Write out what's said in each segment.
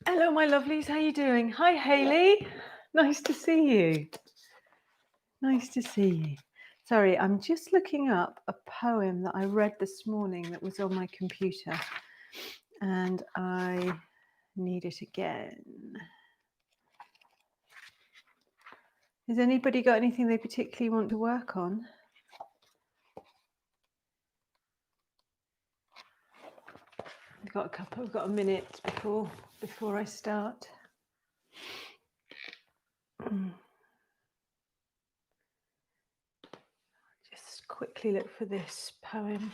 Hello, my lovelies. How you doing? Hi, Hayley. Nice to see you. Nice to see you. Sorry, I'm just looking up a poem that I read this morning that was on my computer, and I need it again. Has anybody got anything they particularly want to work on? I've got a couple. I've got a minute before I start. Just quickly look for this poem.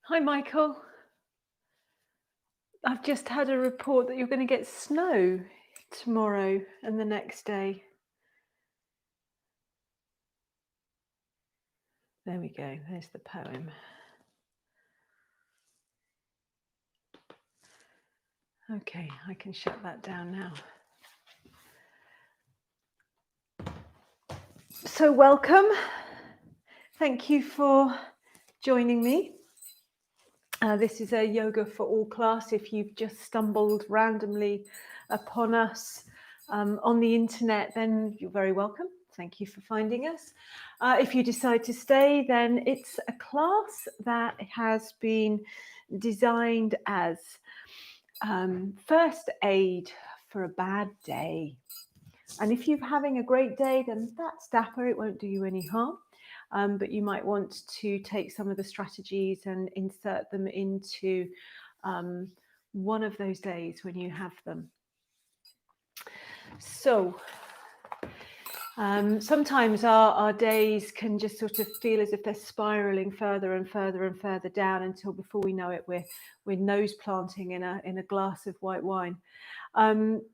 Hi, Michael. I've just had a report that you're going to get snow tomorrow and the next day. There we go. There's the poem. Okay, I can shut that down now. So welcome. Thank you for joining me. This is a Yoga for All class. If you've just stumbled randomly upon us on the internet, then you're very welcome. Thank you for finding us. If you decide to stay, then it's a class that has been designed as first aid for a bad day. And if you're having a great day, then that's dapper. It won't do you any harm. But you might want to take some of the strategies and insert them into one of those days when you have them. So sometimes our days can just sort of feel as if they're spiraling further and further and further down until before we know it, we're nose planting in a glass of white wine.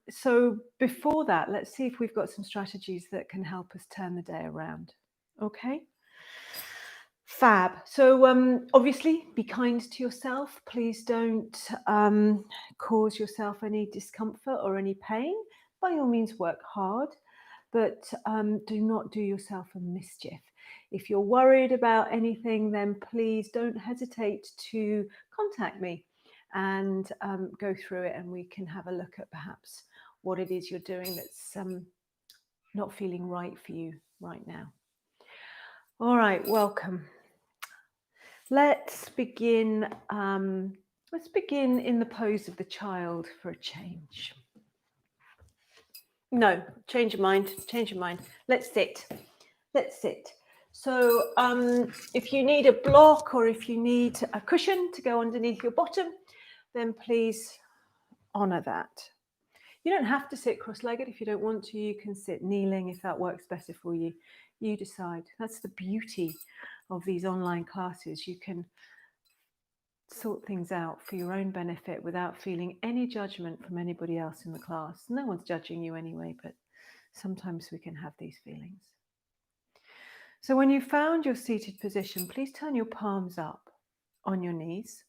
So before that, let's see if we've got some strategies that can help us turn the day around. Okay. Fab. So obviously be kind to yourself. Please don't cause yourself any discomfort or any pain. By all means, work hard, but do not do yourself a mischief. If you're worried about anything, then please don't hesitate to contact me and go through it, and we can have a look at perhaps what it is you're doing that's not feeling right for you right now. All right, welcome. Let's begin in the pose of the child for a change. No, change your mind. Let's sit. So if you need a block or if you need a cushion to go underneath your bottom, then please honor that. You don't have to sit cross-legged if you don't want to. You can sit kneeling if that works better for you. You decide. That's the beauty of these online classes. You can sort things out for your own benefit without feeling any judgment from anybody else in the class. No one's judging you anyway, but sometimes we can have these feelings. So when you've found your seated position, please turn your palms up on your knees.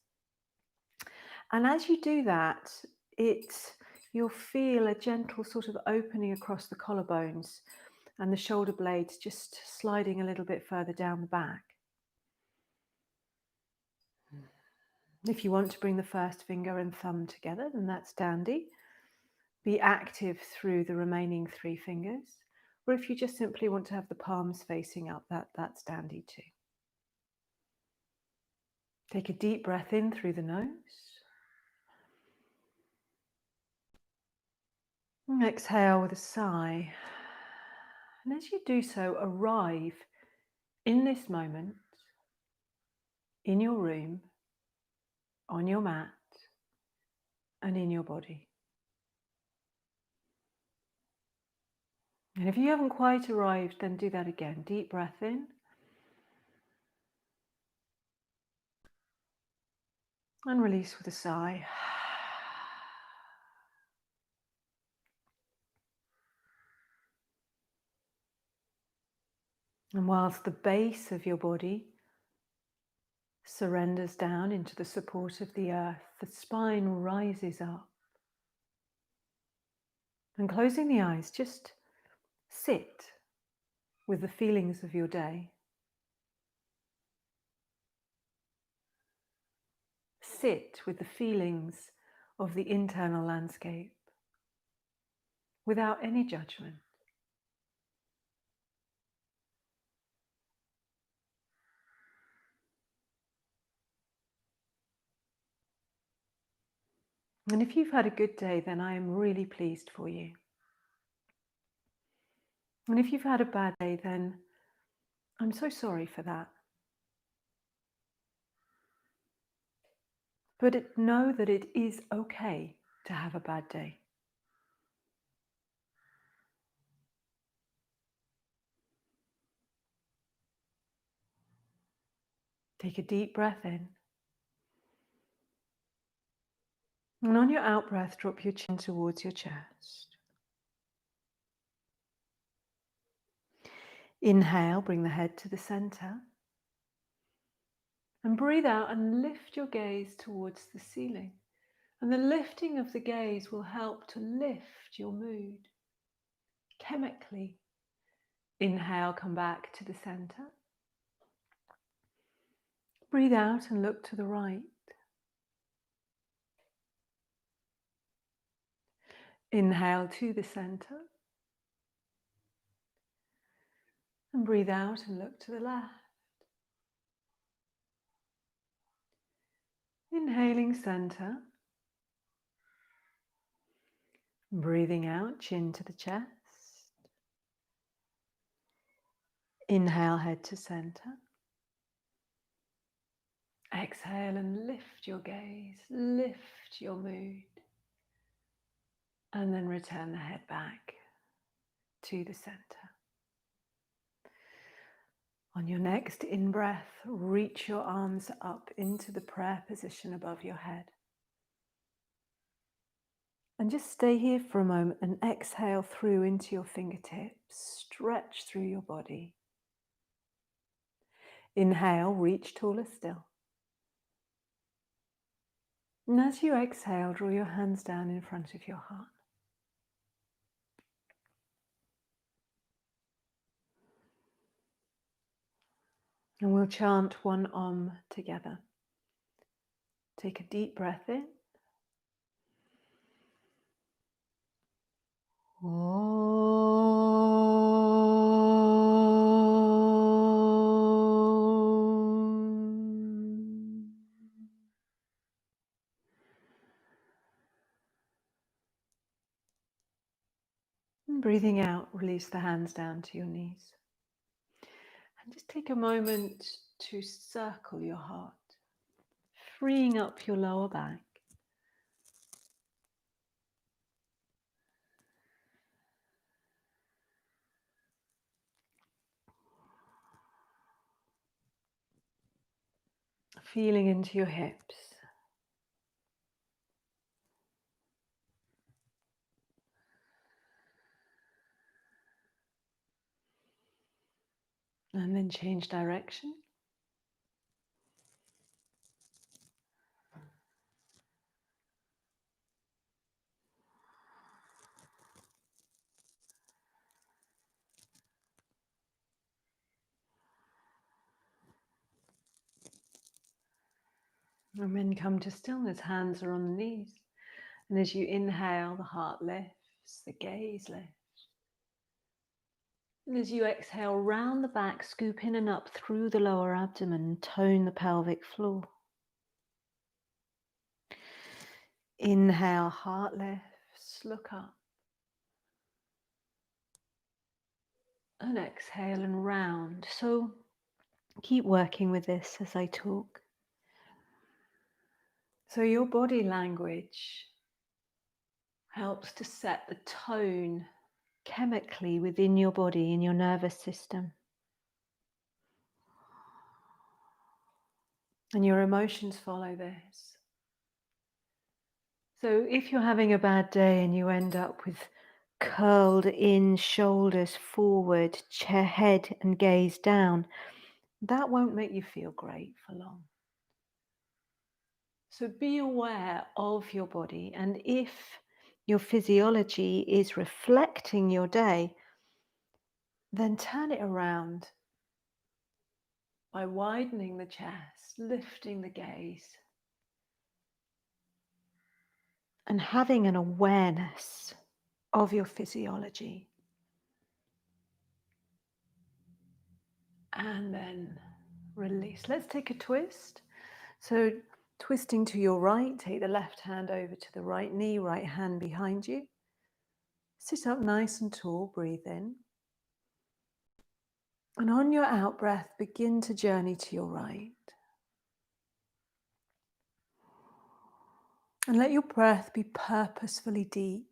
And as you do that, you'll feel a gentle sort of opening across the collarbones and the shoulder blades just sliding a little bit further down the back. If you want to bring the first finger and thumb together, then that's dandy. Be active through the remaining 3 fingers. Or if you just simply want to have the palms facing up, that's dandy too. Take a deep breath in through the nose. And exhale with a sigh. And as you do so, arrive in this moment, in your room, on your mat, and in your body. And if you haven't quite arrived, then do that again. Deep breath in. And release with a sigh. And whilst the base of your body surrenders down into the support of the earth, the spine rises up. And closing the eyes, just Sit with the feelings of your day. Sit with the feelings of the internal landscape without any judgment. And if you've had a good day, then I am really pleased for you. And if you've had a bad day, then I'm so sorry for that. But know that it is okay to have a bad day. Take a deep breath in. And on your out breath, drop your chin towards your chest. Inhale, bring the head to the center. And breathe out and lift your gaze towards the ceiling. And the lifting of the gaze will help to lift your mood. Chemically, inhale, come back to the center. Breathe out and look to the right. Inhale to the center. And breathe out and look to the left. Inhaling center. Breathing out, chin to the chest. Inhale, head to center. Exhale and lift your gaze, lift your mood. And then return the head back to the center. On your next in-breath, reach your arms up into the prayer position above your head. And just stay here for a moment and exhale through into your fingertips. Stretch through your body. Inhale, reach taller still. And as you exhale, draw your hands down in front of your heart. And we'll chant one Om together. Take a deep breath in. Om. And breathing out, release the hands down to your knees. And just take a moment to circle your heart, freeing up your lower back. Feeling into your hips. And then change direction. And then come to stillness, hands are on the knees. And as you inhale, the heart lifts, the gaze lifts. And as you exhale, round the back, scoop in and up through the lower abdomen, tone the pelvic floor. Inhale, heart lifts, look up. And exhale and round. So keep working with this as I talk. So your body language helps to set the tone chemically within your body, in your nervous system. And your emotions follow this. So if you're having a bad day and you end up with curled in shoulders forward, head and gaze down, that won't make you feel great for long. So be aware of your body, and if your physiology is reflecting your day, Then turn it around by widening the chest, lifting the gaze, and having an awareness of your physiology. And then release. Let's take a twist. So twisting to your right, take the left hand over to the right knee, right hand behind you. Sit up nice and tall, breathe in. And on your out breath, begin to journey to your right. And let your breath be purposefully deep.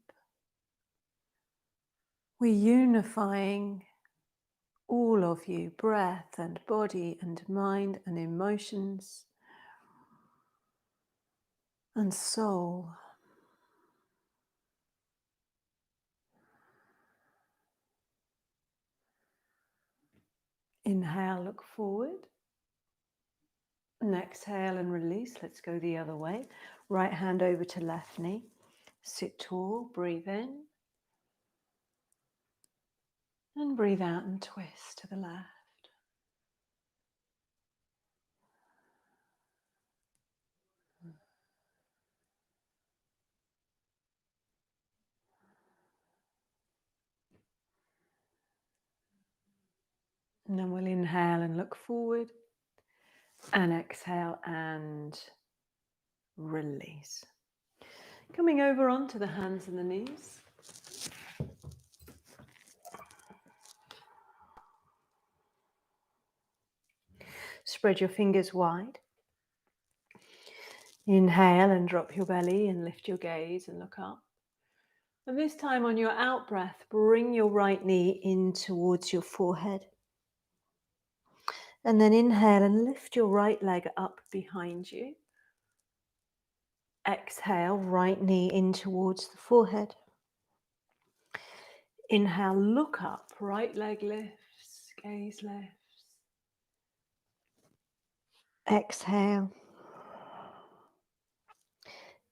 We're unifying all of you, breath and body and mind and emotions and soul. Inhale, look forward. And exhale and release. Let's go the other way. Right hand over to left knee. Sit tall, breathe in. And breathe out and twist to the left. And then we'll inhale and look forward. And exhale and release. Coming over onto the hands and the knees. Spread your fingers wide. Inhale and drop your belly and lift your gaze and look up. And this time on your out breath, bring your right knee in towards your forehead. And then inhale and lift your right leg up behind you. Exhale, right knee in towards the forehead. Inhale, look up, right leg lifts, gaze lifts. Exhale.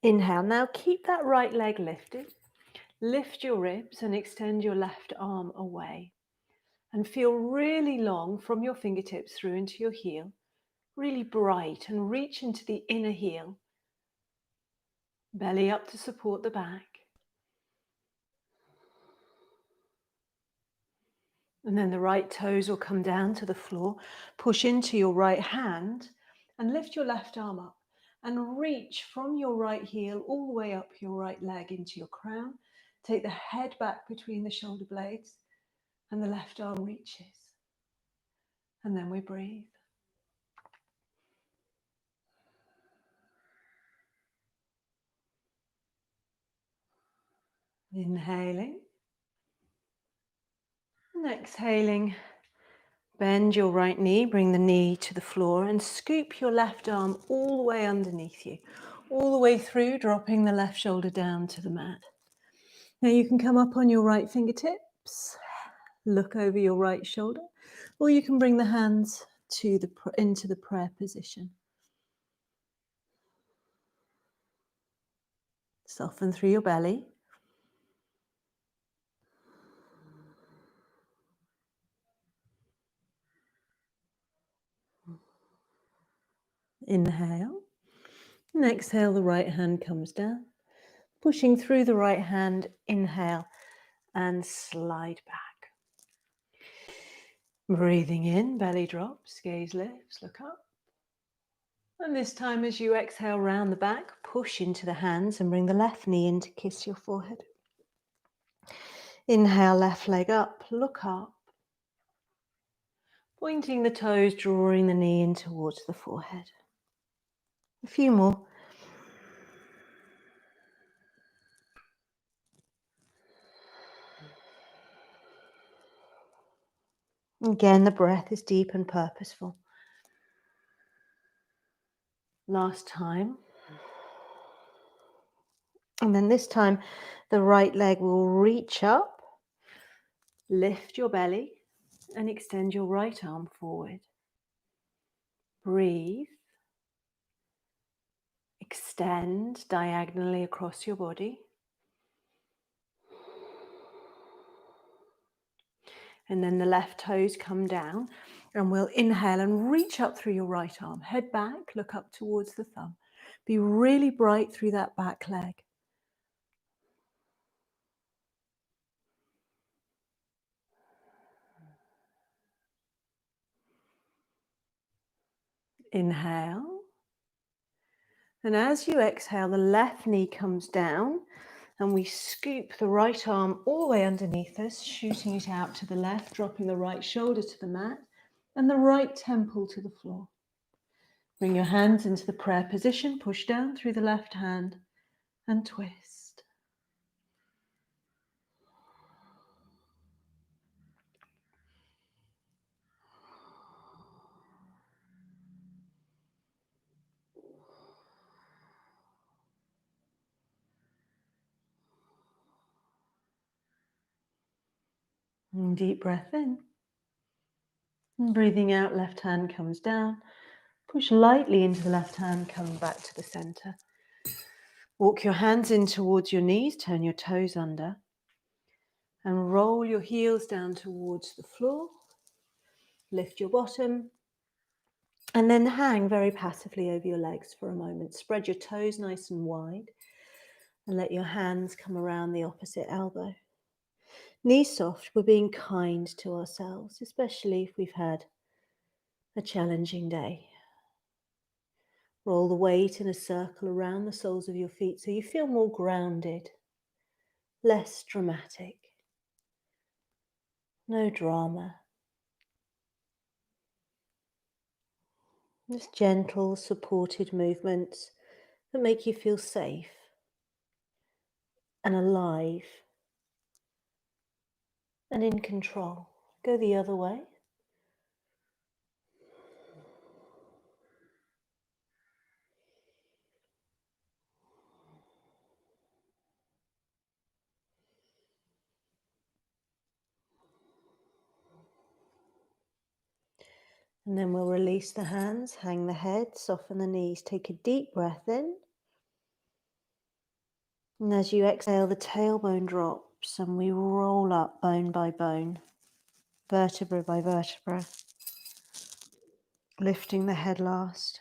Inhale. Now keep that right leg lifted. Lift your ribs and extend your left arm away. And feel really long from your fingertips through into your heel. Really bright, and reach into the inner heel. Belly up to support the back. And then the right toes will come down to the floor. Push into your right hand and lift your left arm up. And reach from your right heel all the way up your right leg into your crown. Take the head back between the shoulder blades and the left arm reaches. And then we breathe. Inhaling. And exhaling. Bend your right knee, bring the knee to the floor and scoop your left arm all the way underneath you. All the way through, dropping the left shoulder down to the mat. Now you can come up on your right fingertips, look over your right shoulder, or you can bring the hands to into the prayer position. Soften through your belly. Inhale. And exhale, the right hand comes down. Pushing through the right hand, inhale and slide back. Breathing in, belly drops, gaze lifts, look up. And this time as you exhale round the back, push into the hands and bring the left knee in to kiss your forehead. Inhale, left leg up, look up. Pointing the toes, drawing the knee in towards the forehead. A few more. Again, the breath is deep and purposeful. Last time. And then this time, the right leg will reach up, lift your belly, and extend your right arm forward. Breathe. Extend diagonally across your body. And then the left toes come down, and we'll inhale and reach up through your right arm. Head back, look up towards the thumb. Be really bright through that back leg. Inhale. And as you exhale, the left knee comes down and we scoop the right arm all the way underneath us, shooting it out to the left, dropping the right shoulder to the mat and the right temple to the floor. Bring your hands into the prayer position, push down through the left hand and twist. And deep breath in. And breathing out, left hand comes down. Push lightly into the left hand, coming back to the center. Walk your hands in towards your knees, turn your toes under. And roll your heels down towards the floor. Lift your bottom. And then hang very passively over your legs for a moment. Spread your toes nice and wide. And let your hands come around the opposite elbow. Knees soft, we're being kind to ourselves, especially if we've had a challenging day. Roll the weight in a circle around the soles of your feet so you feel more grounded, less dramatic. No drama. Just gentle, supported movements that make you feel safe and alive and in control. Go the other way. And then we'll release the hands, hang the head, soften the knees. Take a deep breath in. And as you exhale, the tailbone drops and we roll up bone by bone, vertebra by vertebra, lifting the head last.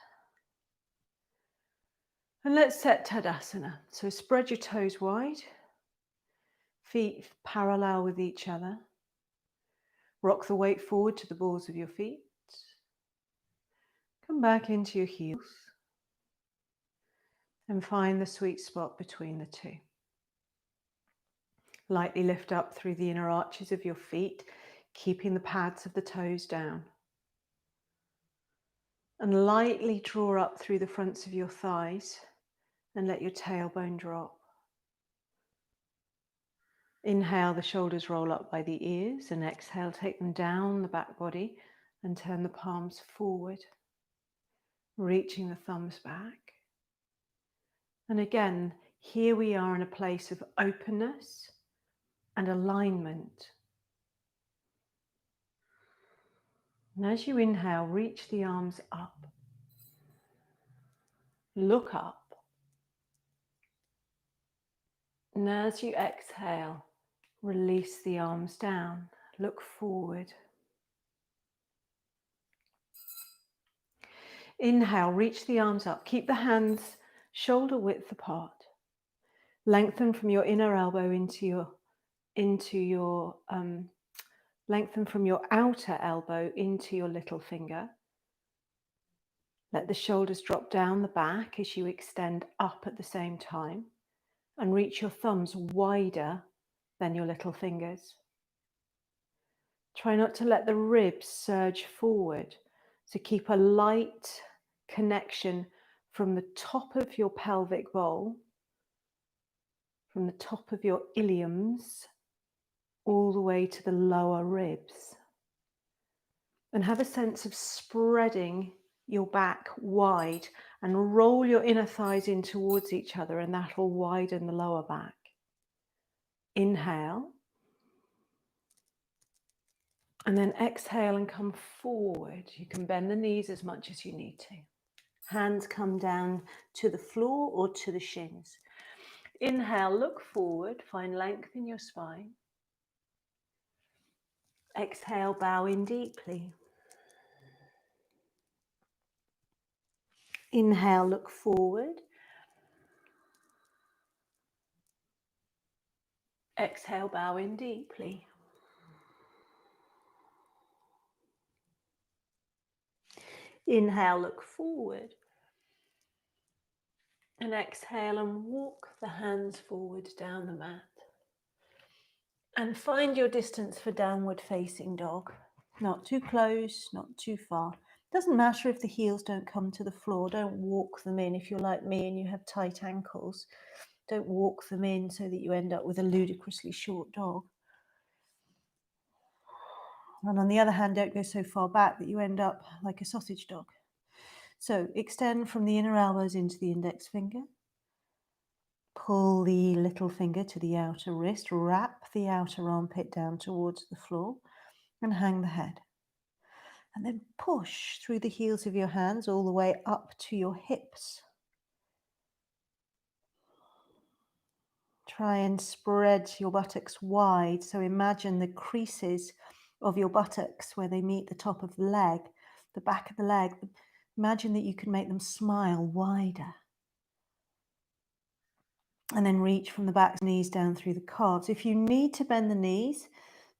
And let's set Tadasana. So spread your toes wide, feet parallel with each other. Rock the weight forward to the balls of your feet. Come back into your heels and find the sweet spot between the two. Lightly lift up through the inner arches of your feet, keeping the pads of the toes down. And lightly draw up through the fronts of your thighs and let your tailbone drop. Inhale, the shoulders roll up by the ears, and exhale, take them down the back body and turn the palms forward, reaching the thumbs back. And again, here we are in a place of openness and alignment. And as you inhale, reach the arms up. Look up. And as you exhale, release the arms down. Look forward. Inhale, reach the arms up. Keep the hands shoulder width apart. Lengthen from your inner elbow lengthen from your outer elbow into your little finger. Let the shoulders drop down the back as you extend up at the same time, and reach your thumbs wider than your little fingers. Try not to let the ribs surge forward, so keep a light connection from the top of your pelvic bowl, from the top of your iliums, all the way to the lower ribs. And have a sense of spreading your back wide and roll your inner thighs in towards each other, and that will widen the lower back. Inhale. And then exhale and come forward. You can bend the knees as much as you need to. Hands come down to the floor or to the shins. Inhale, look forward, find length in your spine. Exhale, bow in deeply. Inhale, look forward. Exhale, bow in deeply. Inhale, look forward. And exhale and walk the hands forward down the mat. And find your distance for downward facing dog. Not too close, not too far. Doesn't matter if the heels don't come to the floor. Don't walk them in. If you're like me and you have tight ankles, don't walk them in so that you end up with a ludicrously short dog. And on the other hand, don't go so far back that you end up like a sausage dog. So extend from the inner elbows into the index finger. Pull the little finger to the outer wrist. Wrap the outer armpit down towards the floor and hang the head. And then push through the heels of your hands all the way up to your hips. Try and spread your buttocks wide. So imagine the creases of your buttocks where they meet the top of the leg, the back of the leg. Imagine that you can make them smile wider. And then reach from the back knees down through the calves. If you need to bend the knees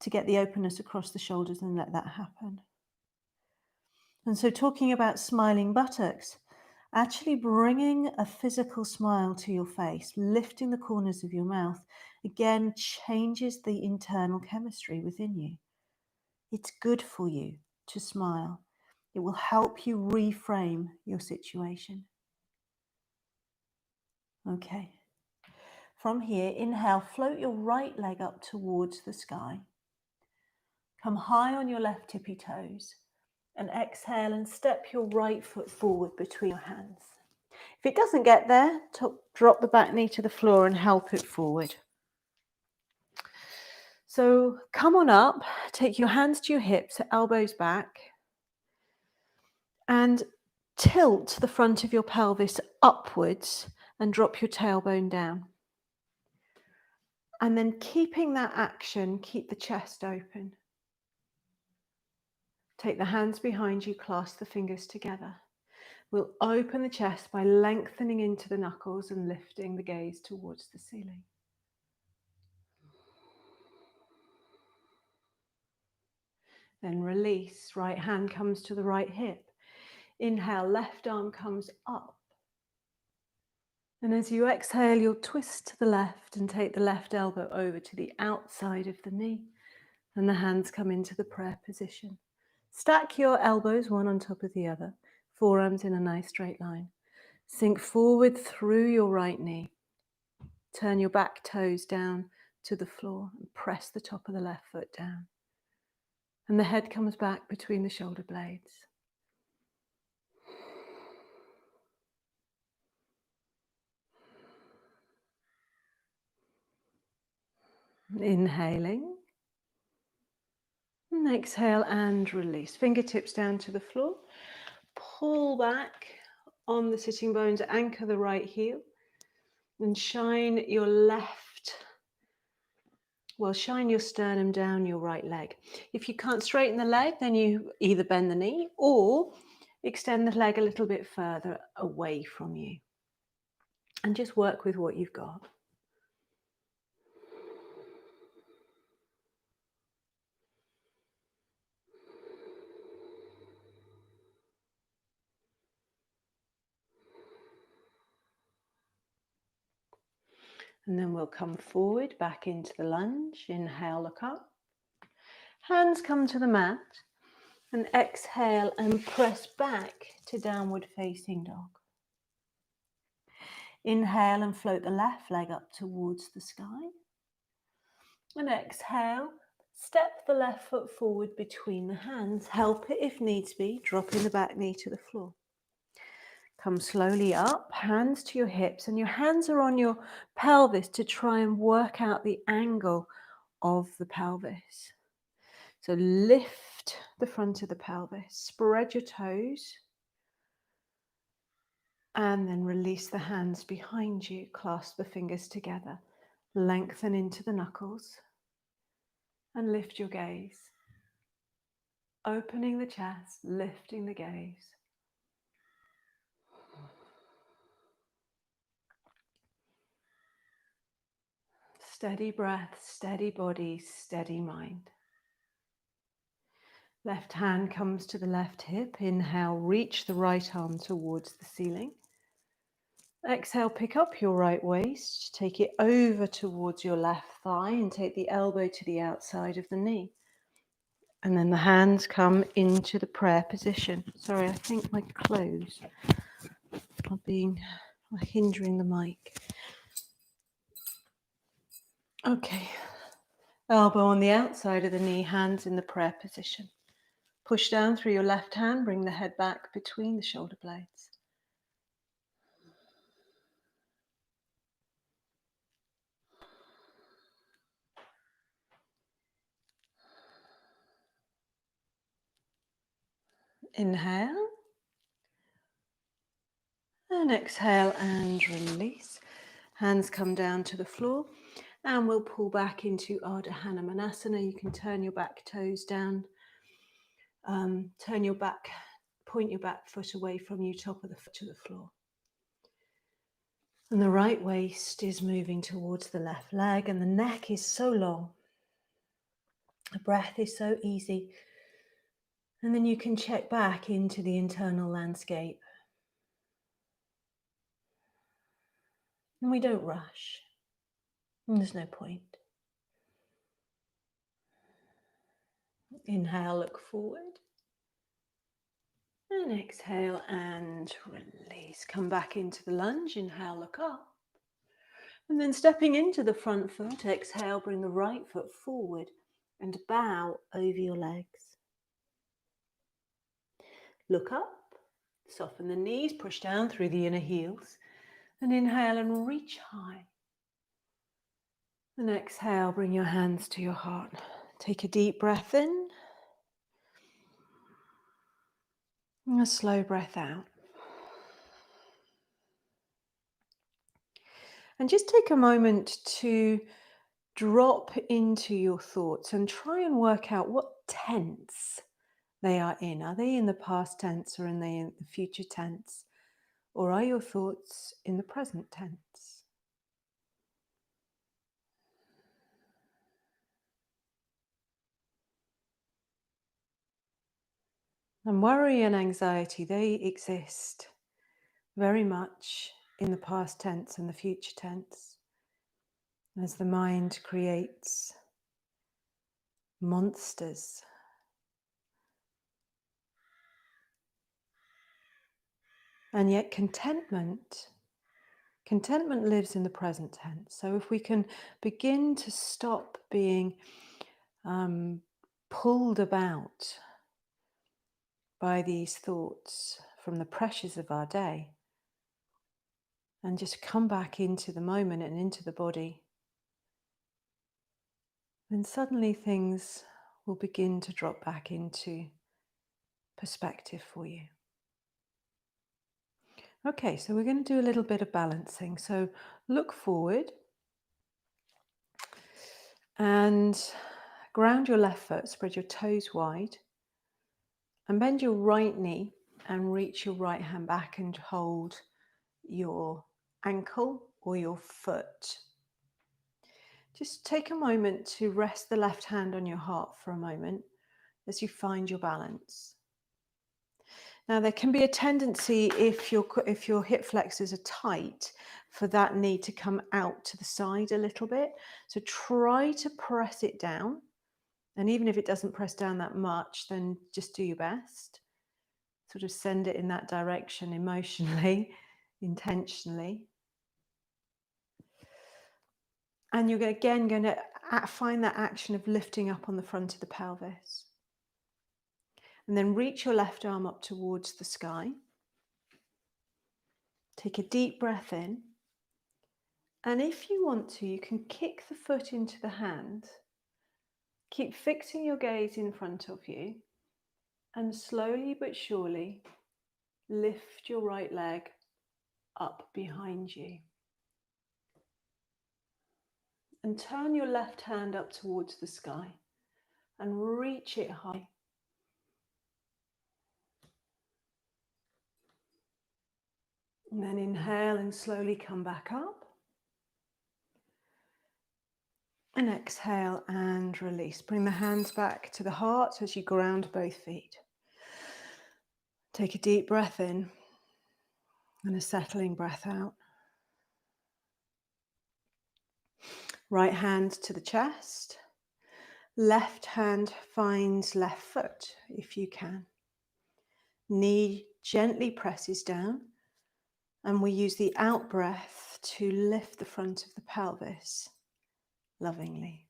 to get the openness across the shoulders, then let that happen. And so talking about smiling buttocks, actually bringing a physical smile to your face, lifting the corners of your mouth, again changes the internal chemistry within you. It's good for you to smile. It will help you reframe your situation. Okay. From here, inhale, float your right leg up towards the sky. Come high on your left tippy toes. And exhale and step your right foot forward between your hands. If it doesn't get there, drop the back knee to the floor and help it forward. So come on up, take your hands to your hips, elbows back, and tilt the front of your pelvis upwards and drop your tailbone down. And then keeping that action, keep the chest open. Take the hands behind you, clasp the fingers together. We'll open the chest by lengthening into the knuckles and lifting the gaze towards the ceiling. Then release, right hand comes to the right hip. Inhale, left arm comes up. And as you exhale, you'll twist to the left and take the left elbow over to the outside of the knee. And the hands come into the prayer position. Stack your elbows one on top of the other, forearms in a nice straight line. Sink forward through your right knee. Turn your back toes down to the floor and press the top of the left foot down. And the head comes back between the shoulder blades. Inhaling. And exhale and release. Fingertips down to the floor. Pull back on the sitting bones, anchor the right heel. And shine your sternum down your right leg. If you can't straighten the leg, then you either bend the knee or extend the leg a little bit further away from you. And just work with what you've got. And then we'll come forward, back into the lunge. Inhale, look up. Hands come to the mat. And exhale and press back to downward facing dog. Inhale and float the left leg up towards the sky. And exhale, step the left foot forward between the hands. Help it if needs be, dropping the back knee to the floor. Come slowly up, hands to your hips, and your hands are on your pelvis to try and work out the angle of the pelvis. So lift the front of the pelvis, spread your toes, and then release the hands behind you, clasp the fingers together, lengthen into the knuckles, and lift your gaze. Opening the chest, lifting the gaze. Steady breath, steady body, steady mind. Left hand comes to the left hip. Inhale, reach the right arm towards the ceiling. Exhale, pick up your right waist, take it over towards your left thigh and take the elbow to the outside of the knee. And then the hands come into the prayer position. Sorry, I think my clothes are hindering the mic. Okay. Elbow on the outside of the knee, hands in the prayer position. Push down through your left hand, bring the head back between the shoulder blades. Inhale. And exhale and release. Hands come down to the floor and we'll pull back into Ardha Hanumanasana. You can turn your back toes down, point your back foot away from you, top of the foot to the floor. And the right waist is moving towards the left leg and the neck is so long. The breath is so easy. And then you can check back into the internal landscape. And we don't rush. And there's no point. Inhale, look forward. And exhale and release. Come back into the lunge. Inhale, look up. And then stepping into the front foot, exhale, bring the right foot forward and bow over your legs. Look up, soften the knees, push down through the inner heels. And inhale and reach high. And exhale, bring your hands to your heart. Take a deep breath in. And a slow breath out. And just take a moment to drop into your thoughts and try and work out what tense they are in. Are they in the past tense or are they in the future tense? Or are your thoughts in the present tense? And worry and anxiety, they exist very much in the past tense and the future tense as the mind creates monsters. And yet contentment lives in the present tense. So if we can begin to stop being pulled about by these thoughts from the pressures of our day and just come back into the moment and into the body, then suddenly things will begin to drop back into perspective for you. Okay, so we're going to do a little bit of balancing. So look forward and ground your left foot, spread your toes wide, and bend your right knee and reach your right hand back and hold your ankle or your foot. Just take a moment to rest the left hand on your heart for a moment as you find your balance. Now there can be a tendency if your hip flexors are tight for that knee to come out to the side a little bit. So try to press it down. And even if it doesn't press down that much, then just do your best. Sort of send it in that direction emotionally, intentionally. And you're again going to find that action of lifting up on the front of the pelvis. And then reach your left arm up towards the sky. Take a deep breath in. And if you want to, you can kick the foot into the hand. Keep fixing your gaze in front of you. And slowly but surely lift your right leg up behind you. And turn your left hand up towards the sky and reach it high. And then inhale and slowly come back up. And exhale and release. Bring the hands back to the heart as you ground both feet. Take a deep breath in and a settling breath out. Right hand to the chest. Left hand finds left foot if you can. Knee gently presses down, and we use the out breath to lift the front of the pelvis lovingly.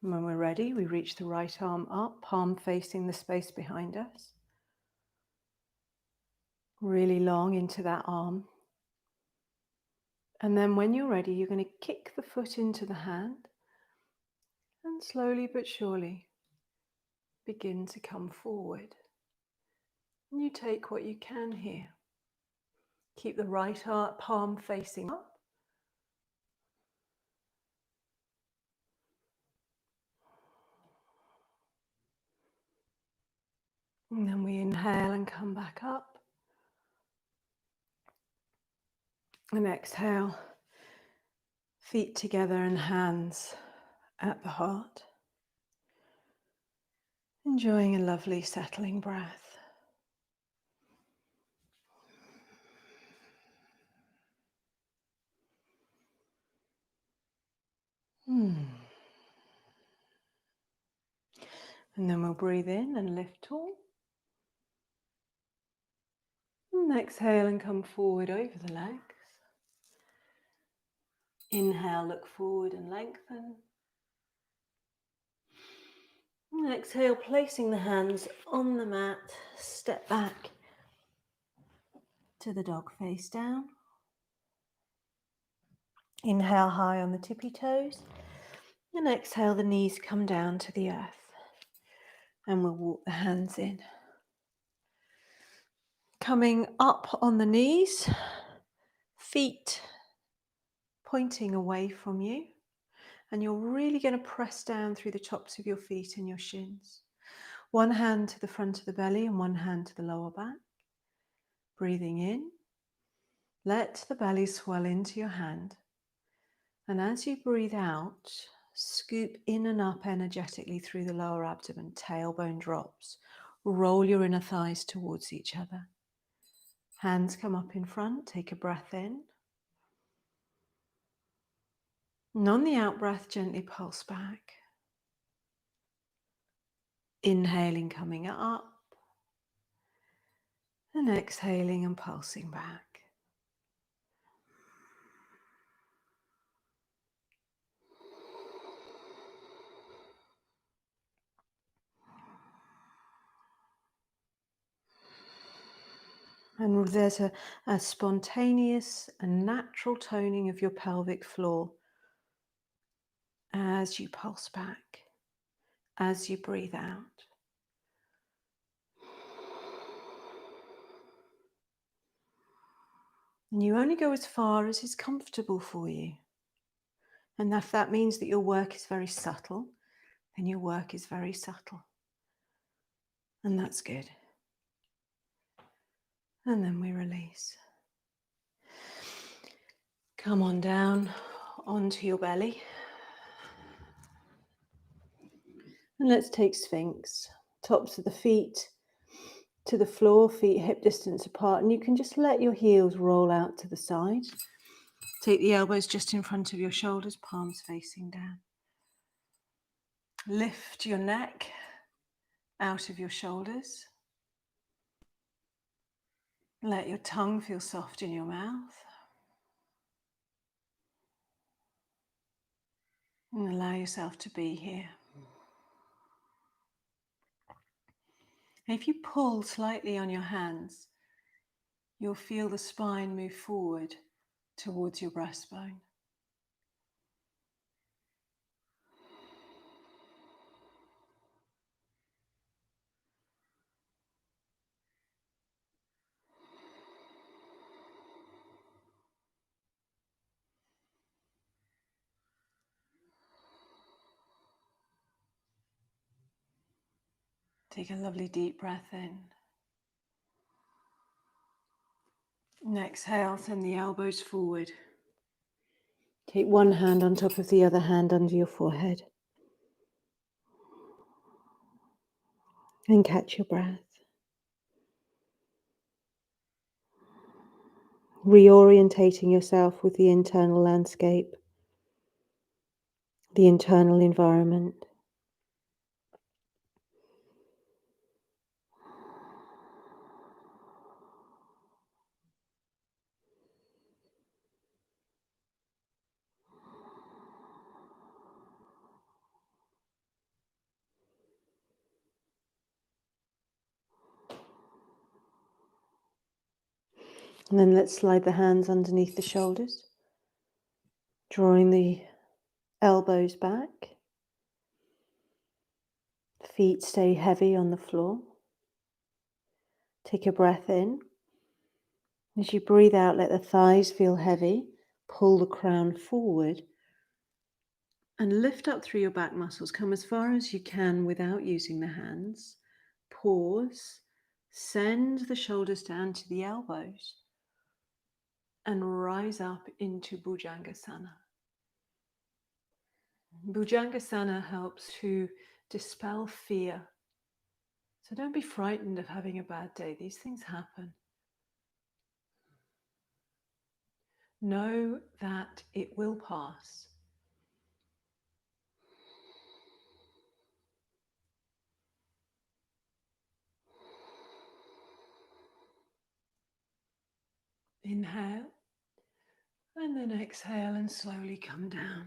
And when we're ready, we reach the right arm up, palm facing the space behind us. Really long into that arm. And then when you're ready, you're going to kick the foot into the hand and slowly but surely begin to come forward. And you take what you can here. Keep the right palm facing up. And then we inhale and come back up. And exhale, feet together and hands at the heart. Enjoying a lovely settling breath. And then we'll breathe in and lift tall. And exhale and come forward over the legs. Inhale, look forward and lengthen. And exhale, placing the hands on the mat, step back to the dog face down. Inhale high on the tippy toes. And exhale, the knees come down to the earth. And we'll walk the hands in. Coming up on the knees, feet pointing away from you. And you're really going to press down through the tops of your feet and your shins. One hand to the front of the belly and one hand to the lower back. Breathing in, let the belly swell into your hand. And as you breathe out, scoop in and up energetically through the lower abdomen, tailbone drops. Roll your inner thighs towards each other. Hands come up in front, take a breath in. And on the out breath, gently pulse back. Inhaling, coming up. And exhaling and pulsing back. And there's a spontaneous and natural toning of your pelvic floor as you pulse back, as you breathe out. And you only go as far as is comfortable for you. And if that means that your work is very subtle, then your work is very subtle. And that's good. And then we release. Come on down onto your belly. And let's take Sphinx. Tops of the feet to the floor, feet hip distance apart. And you can just let your heels roll out to the side. Take the elbows just in front of your shoulders, palms facing down. Lift your neck out of your shoulders. Let your tongue feel soft in your mouth. And allow yourself to be here. If you pull slightly on your hands, you'll feel the spine move forward towards your breastbone. Take a lovely deep breath in. And exhale, send the elbows forward. Take one hand on top of the other hand under your forehead. And catch your breath. Reorientating yourself with the internal landscape, the internal environment. And then let's slide the hands underneath the shoulders, drawing the elbows back. Feet stay heavy on the floor. Take a breath in. As you breathe out, let the thighs feel heavy. Pull the crown forward and lift up through your back muscles. Come as far as you can without using the hands. Pause. Send the shoulders down to the elbows and rise up into Bhujangasana. Bhujangasana helps to dispel fear. So don't be frightened of having a bad day. These things happen. Know that it will pass. Inhale, and then exhale and slowly come down.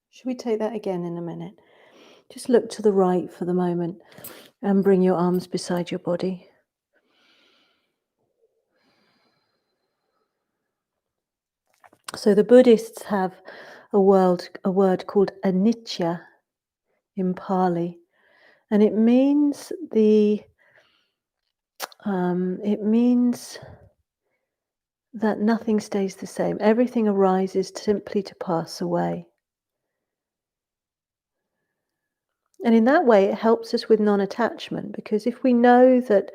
Should we take that again in a minute? Just look to the right for the moment and bring your arms beside your body. So the Buddhists have a word called anicca in Pali, and it means that nothing stays the same. Everything arises simply to pass away. And in that way, it helps us with non-attachment, because if we know that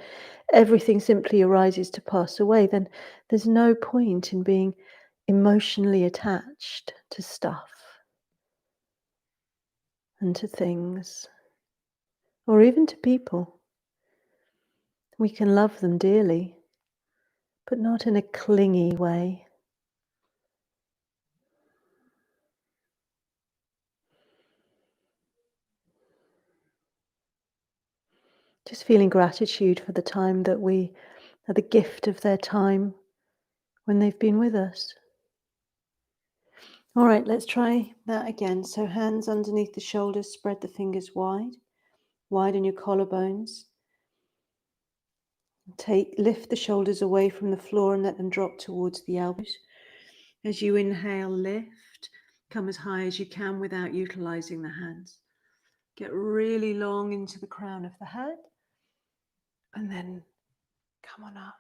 everything simply arises to pass away, then there's no point in being emotionally attached to stuff and to things, or even to people. We can love them dearly, but not in a clingy way. Just feeling gratitude for the time that we are the gift of their time when they've been with us. All right, let's try that again. So hands underneath the shoulders, spread the fingers wide, widen your collarbones. Lift the shoulders away from the floor and let them drop towards the elbows. As you inhale, lift, come as high as you can without utilizing the hands. Get really long into the crown of the head, and then come on up.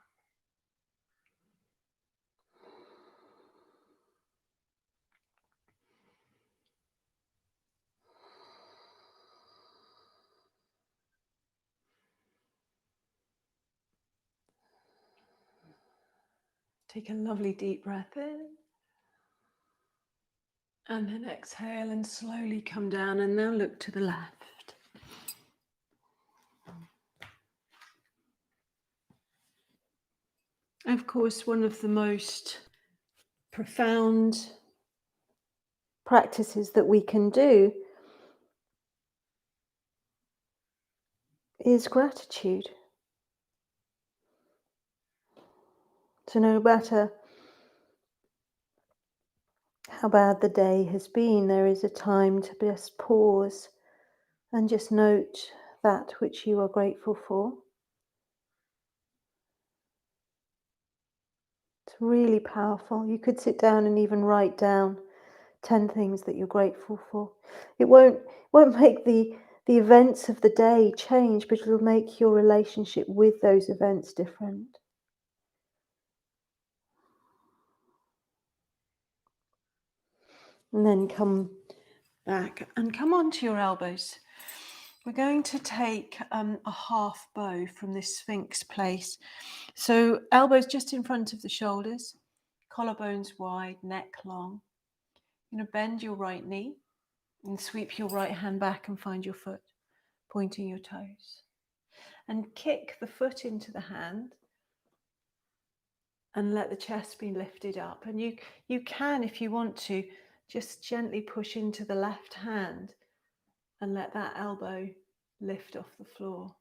Take a lovely deep breath in. And then exhale and slowly come down, and now look to the left. Of course, one of the most profound practices that we can do is gratitude. So no matter how bad the day has been, there is a time to just pause and just note that which you are grateful for. It's really powerful. You could sit down and even write down 10 things that you're grateful for. It won't make the events of the day change, but it'll make your relationship with those events different. And then come back and come onto your elbows. We're going to take a half bow from this Sphinx place. So elbows just in front of the shoulders, collarbones wide, neck long. You're going to bend your right knee and sweep your right hand back and find your foot, pointing your toes. And kick the foot into the hand and let the chest be lifted up. And you can, if you want to, just gently push into the left hand and let that elbow lift off the floor.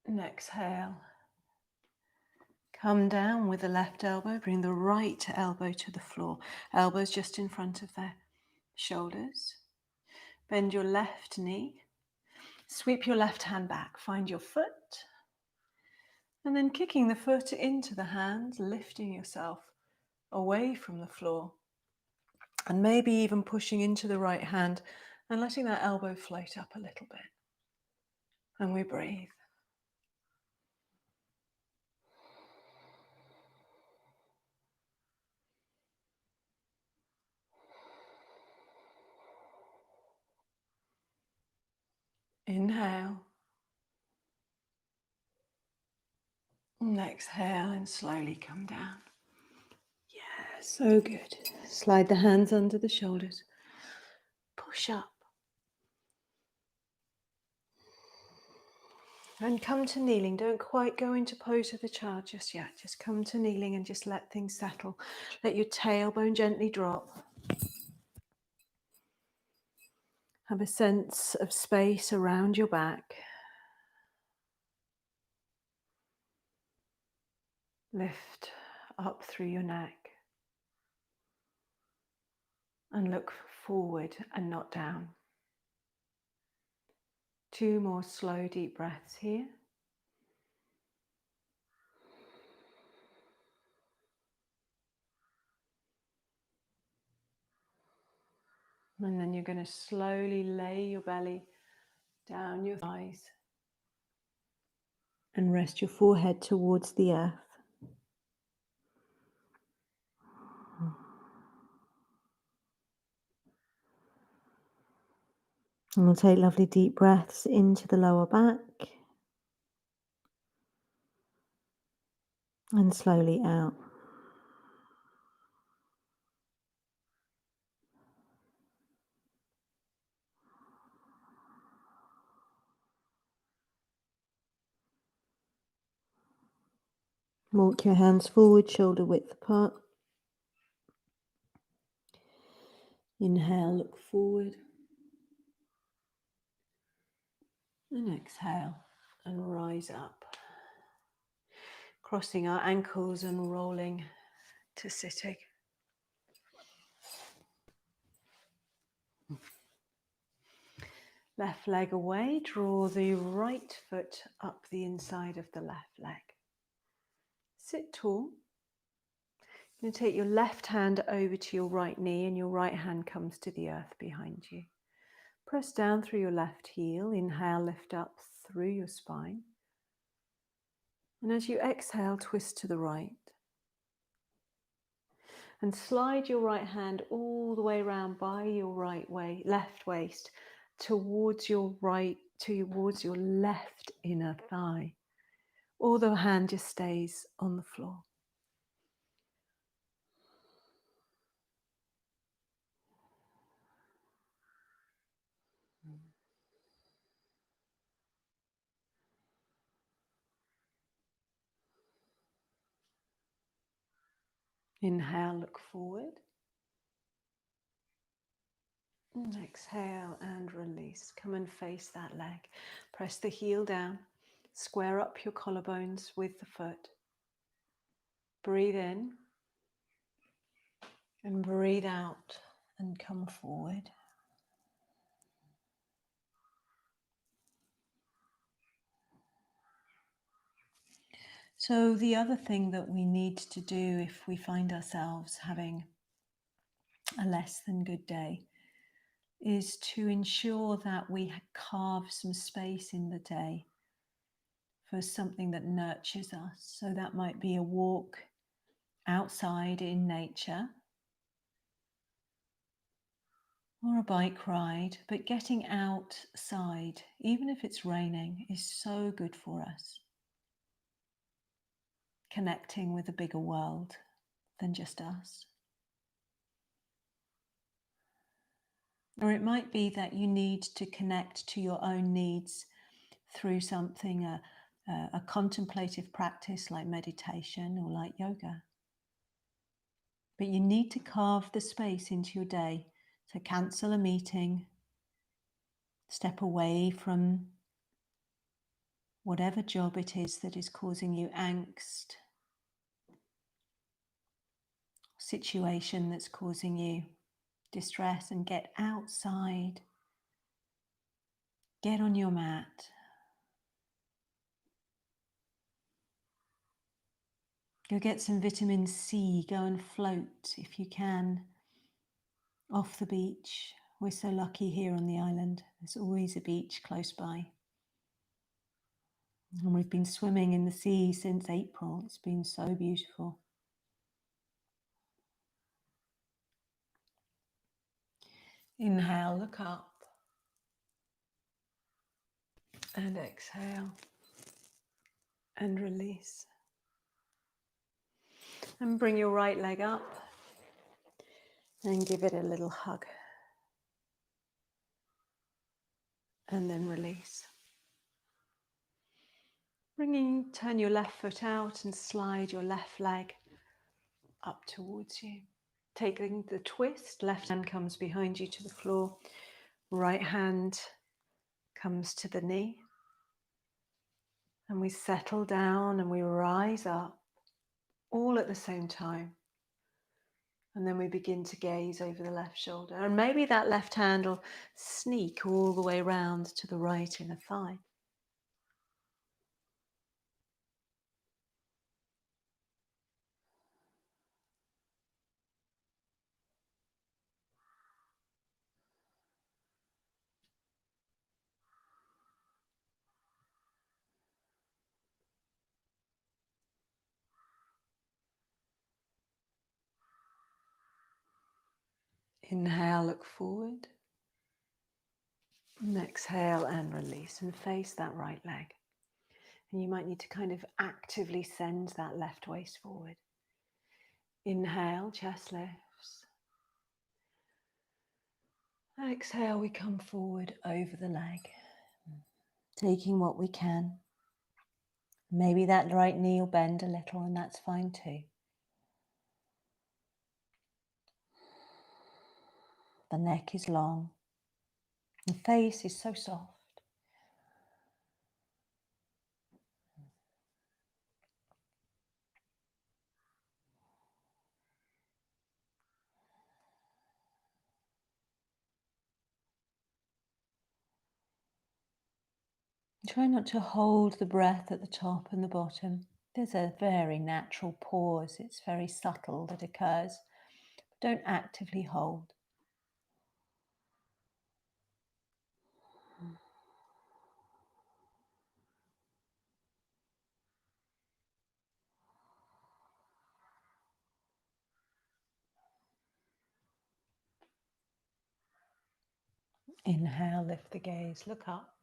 And exhale. Come down with the left elbow, bring the right elbow to the floor. Elbows just in front of their shoulders. Bend your left knee. Sweep your left hand back. Find your foot. And then kicking the foot into the hand, lifting yourself away from the floor. And maybe even pushing into the right hand and letting that elbow float up a little bit. And we breathe. Inhale. And exhale and slowly come down. Yeah, so good. Slide the hands under the shoulders. Push up. And come to kneeling. Don't quite go into pose of the child just yet. Just come to kneeling and just let things settle. Let your tailbone gently drop. Have a sense of space around your back. Lift up through your neck. And look forward and not down. 2 more slow, deep breaths here. And then you're going to slowly lay your belly down your thighs and rest your forehead towards the earth. And we'll take lovely deep breaths into the lower back and slowly out. Walk your hands forward, shoulder width apart. Inhale, look forward. And exhale and rise up. Crossing our ankles and rolling to sitting. Left leg away, draw the right foot up the inside of the left leg. Sit tall. You're going to take your left hand over to your right knee and your right hand comes to the earth behind you. Press down through your left heel. Inhale, lift up through your spine. And as you exhale, twist to the right. And slide your right hand all the way around by your left waist towards your left inner thigh. Or the hand just stays on the floor. Inhale, look forward. And exhale and release. Come and face that leg. Press the heel down. Square up your collarbones with the foot. Breathe in. And breathe out and come forward. So the other thing that we need to do if we find ourselves having a less than good day is to ensure that we carve some space in the day for something that nurtures us. So that might be a walk outside in nature or a bike ride, but getting outside, even if it's raining, is so good for us. Connecting with a bigger world than just us. Or it might be that you need to connect to your own needs through something, a contemplative practice like meditation or like yoga. But you need to carve the space into your day to cancel a meeting, step away from whatever job it is that is causing you angst, situation that's causing you distress, and get outside. Get on your mat. Go get some vitamin C, go and float if you can off the beach. We're so lucky here on the island. There's always a beach close by. And we've been swimming in the sea since April. It's been so beautiful. Inhale, look up. And exhale. And release. And bring your right leg up and give it a little hug. And then release. Turn your left foot out and slide your left leg up towards you. Taking the twist, left hand comes behind you to the floor, right hand comes to the knee. And we settle down and we rise up all at the same time. And then we begin to gaze over the left shoulder. And maybe that left hand will sneak all the way round to the right inner thigh. Inhale, look forward. And exhale and release and face that right leg. And you might need to kind of actively send that left waist forward. Inhale, chest lifts. Exhale, we come forward over the leg, taking what we can. Maybe that right knee will bend a little, and that's fine too. The neck is long. The face is so soft. Try not to hold the breath at the top and the bottom. There's a very natural pause. It's very subtle that occurs. But don't actively hold. Inhale, lift the gaze, look up.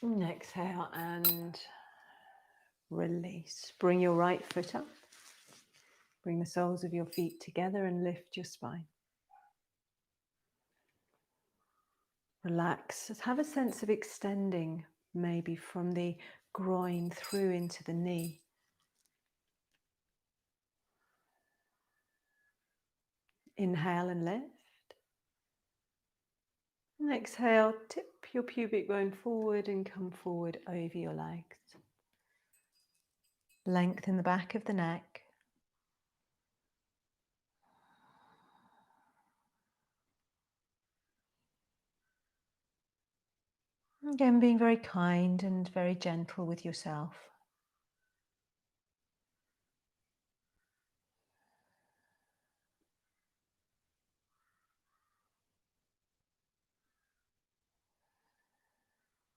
And exhale and release. Bring your right foot up. Bring the soles of your feet together and lift your spine. Relax. Just have a sense of extending, maybe from the groin through into the knee. Inhale and lift. And exhale, tip your pubic bone forward and come forward over your legs. Lengthen the back of the neck. Again, being very kind and very gentle with yourself.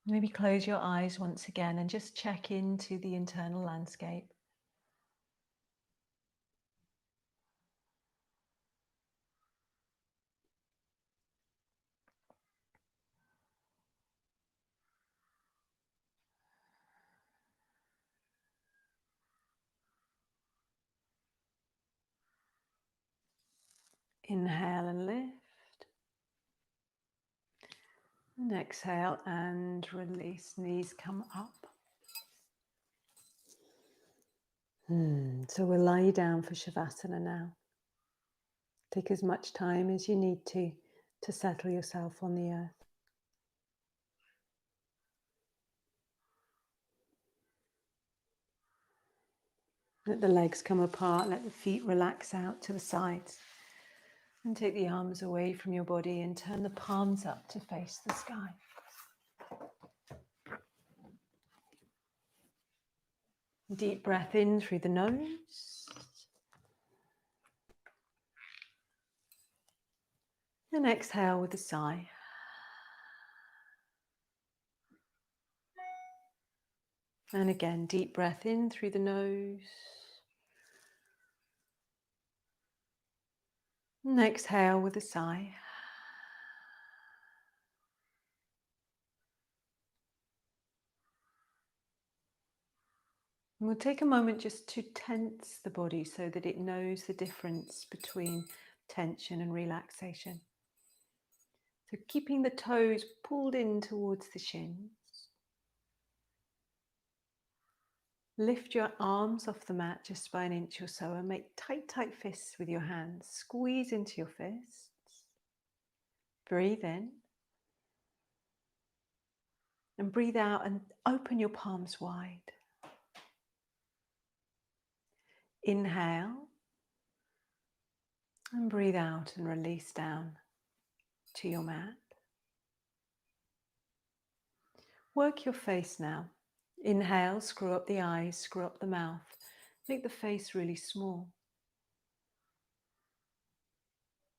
Maybe close your eyes once again and just check into the internal landscape. Inhale and lift. And exhale and release. Knees come up. So we'll lie you down for Shavasana now. Take as much time as you need to settle yourself on the earth. Let the legs come apart, let the feet relax out to the sides. And take the arms away from your body and turn the palms up to face the sky. Deep breath in through the nose. And exhale with a sigh. And again, deep breath in through the nose. And exhale with a sigh. And we'll take a moment just to tense the body so that it knows the difference between tension and relaxation. So keeping the toes pulled in towards the shins. Lift your arms off the mat just by an inch or so and make tight, tight fists with your hands. Squeeze into your fists. Breathe in. And breathe out and open your palms wide. Inhale. And breathe out and release down to your mat. Work your face now. Inhale, screw up the eyes, screw up the mouth. Make the face really small.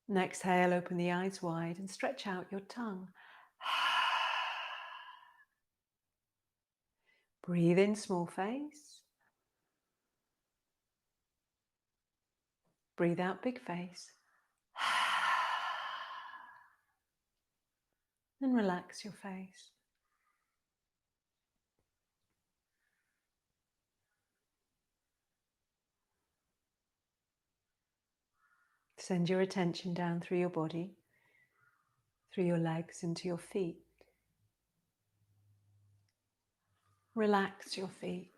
And exhale, open the eyes wide and stretch out your tongue. Breathe in, small face. Breathe out, big face. And relax your face. Send your attention down through your body, through your legs into your feet. Relax your feet.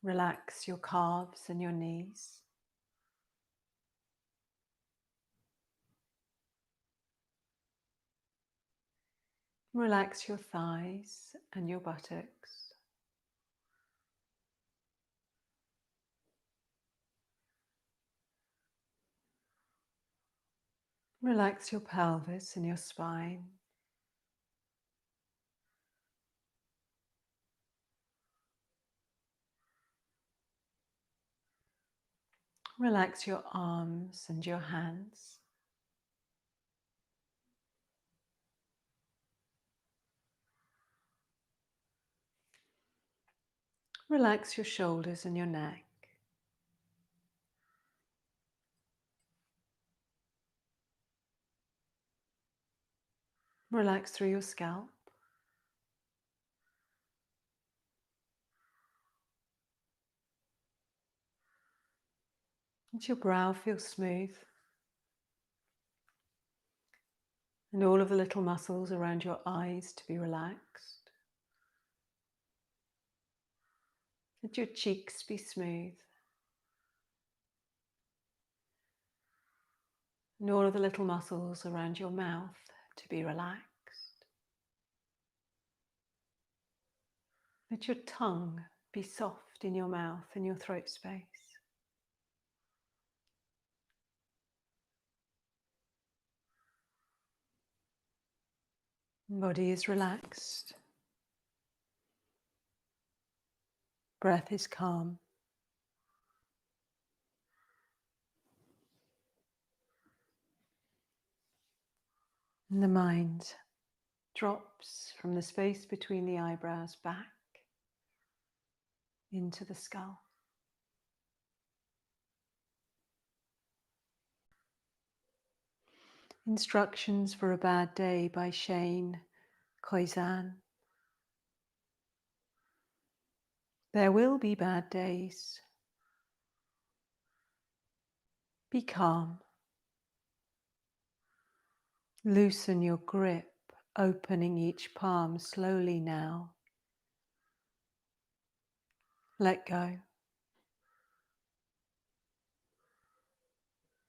Relax your calves and your knees. Relax your thighs and your buttocks. Relax your pelvis and your spine. Relax your arms and your hands. Relax your shoulders and your neck. Relax through your scalp. Let your brow feel smooth. And all of the little muscles around your eyes to be relaxed. Let your cheeks be smooth. And all of the little muscles around your mouth to be relaxed. Let your tongue be soft in your mouth and your throat space. Body is relaxed. Breath is calm. And the mind drops from the space between the eyebrows back into the skull. Instructions for a Bad Day by Shane Koizan. There will be bad days. Be calm. Loosen your grip, opening each palm slowly now. Let go.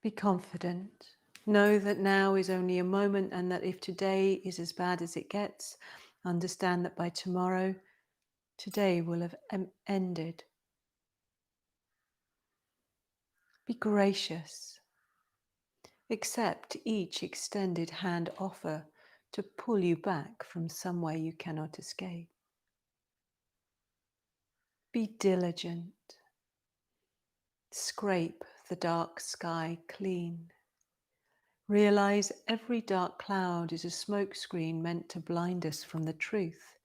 Be confident. Know that now is only a moment, and that if today is as bad as it gets, understand that by tomorrow, today will have ended. Be gracious. Accept each extended hand offer to pull you back from somewhere you cannot escape. Be diligent. Scrape the dark sky clean. Realize every dark cloud is a smokescreen meant to blind us from the truth.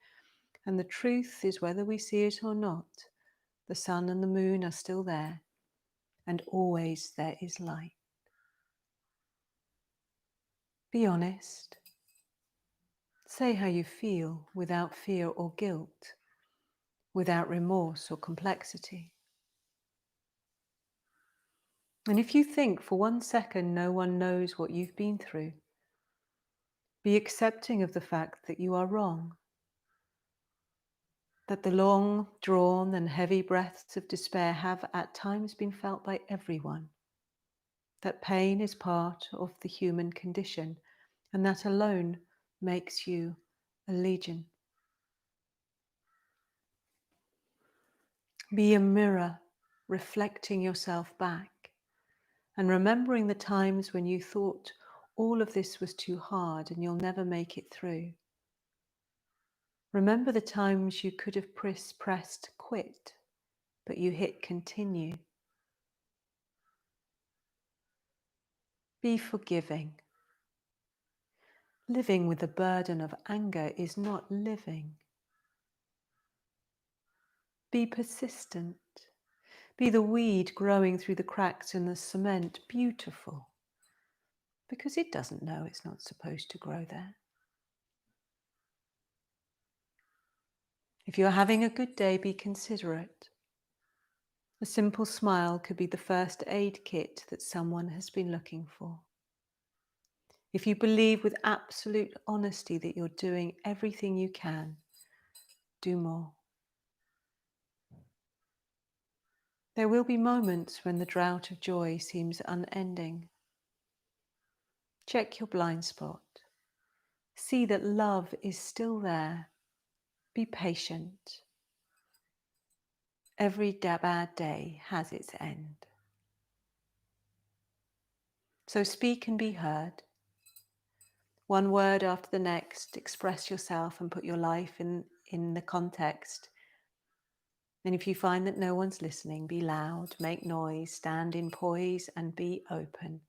And the truth is, whether we see it or not, the sun and the moon are still there, and always there is light. Be honest. Say how you feel without fear or guilt, without remorse or complexity. And if you think for 1 second no one knows what you've been through, be accepting of the fact that you are wrong, that the long, drawn and heavy breaths of despair have at times been felt by everyone, that pain is part of the human condition, and that alone makes you a legion. Be a mirror, reflecting yourself back, and remembering the times when you thought all of this was too hard and you'll never make it through. Remember the times you could have pressed quit, but you hit continue. Be forgiving. Living with the burden of anger is not living. Be persistent. Be the weed growing through the cracks in the cement, beautiful, because it doesn't know it's not supposed to grow there. If you're having a good day, be considerate. A simple smile could be the first aid kit that someone has been looking for. If you believe with absolute honesty that you're doing everything you can, do more. There will be moments when the drought of joy seems unending. Check your blind spot. See that love is still there. Be patient. Every bad day has its end. So speak and be heard. One word after the next, express yourself and put your life in the context. And if you find that no one's listening, be loud, make noise, stand in poise, and be open.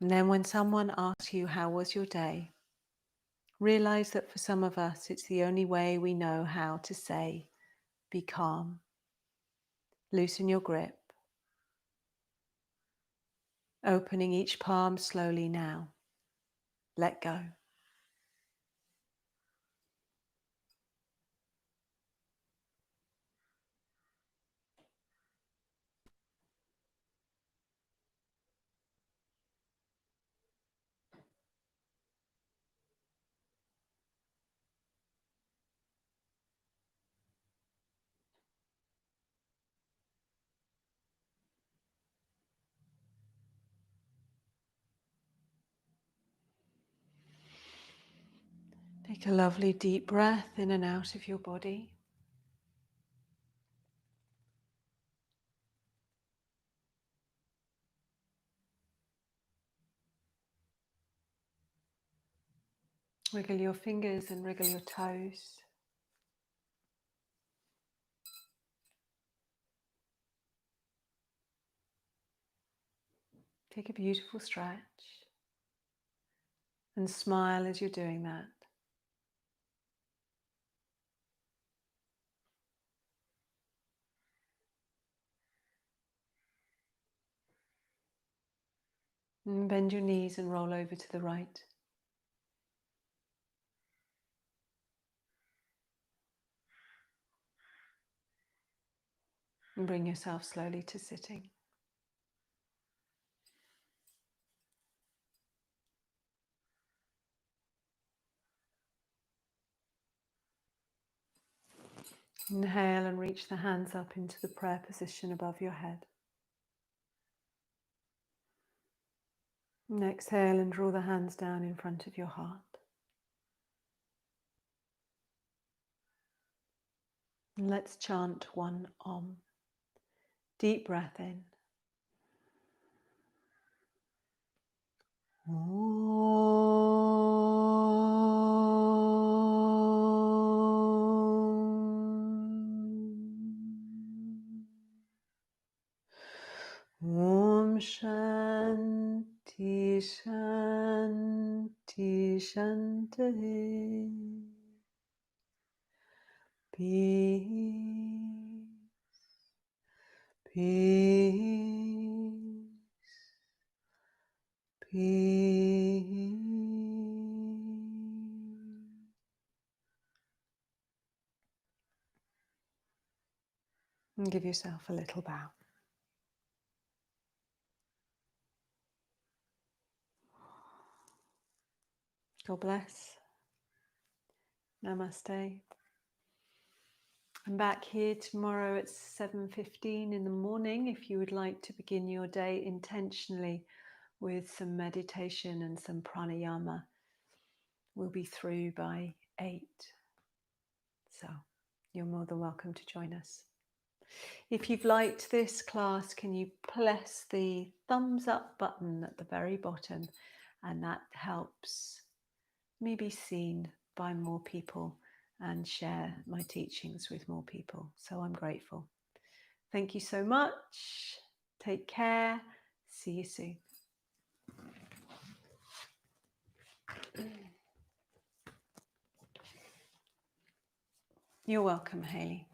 And then when someone asks you, how was your day? Realize that for some of us, it's the only way we know how to say, be calm. Loosen your grip. Opening each palm slowly now. Let go. Take a lovely deep breath in and out of your body. Wiggle your fingers and wriggle your toes. Take a beautiful stretch and smile as you're doing that. And bend your knees and roll over to the right. And bring yourself slowly to sitting. Inhale and reach the hands up into the prayer position above your head. And exhale and draw the hands down in front of your heart. And let's chant one Om. Deep breath in. Om Shanti Shanti Shanti. Peace, peace, peace. And give yourself a little bow. God bless. Namaste. I'm back here tomorrow at 7:15 in the morning if you would like to begin your day intentionally with some meditation and some pranayama. We'll be through by 8. So you're more than welcome to join us. If you've liked this class, can you press the thumbs up button at the very bottom, and that helps me be seen by more people and share my teachings with more people. So I'm grateful. Thank you so much. Take care. See you soon. You're welcome, Hayley.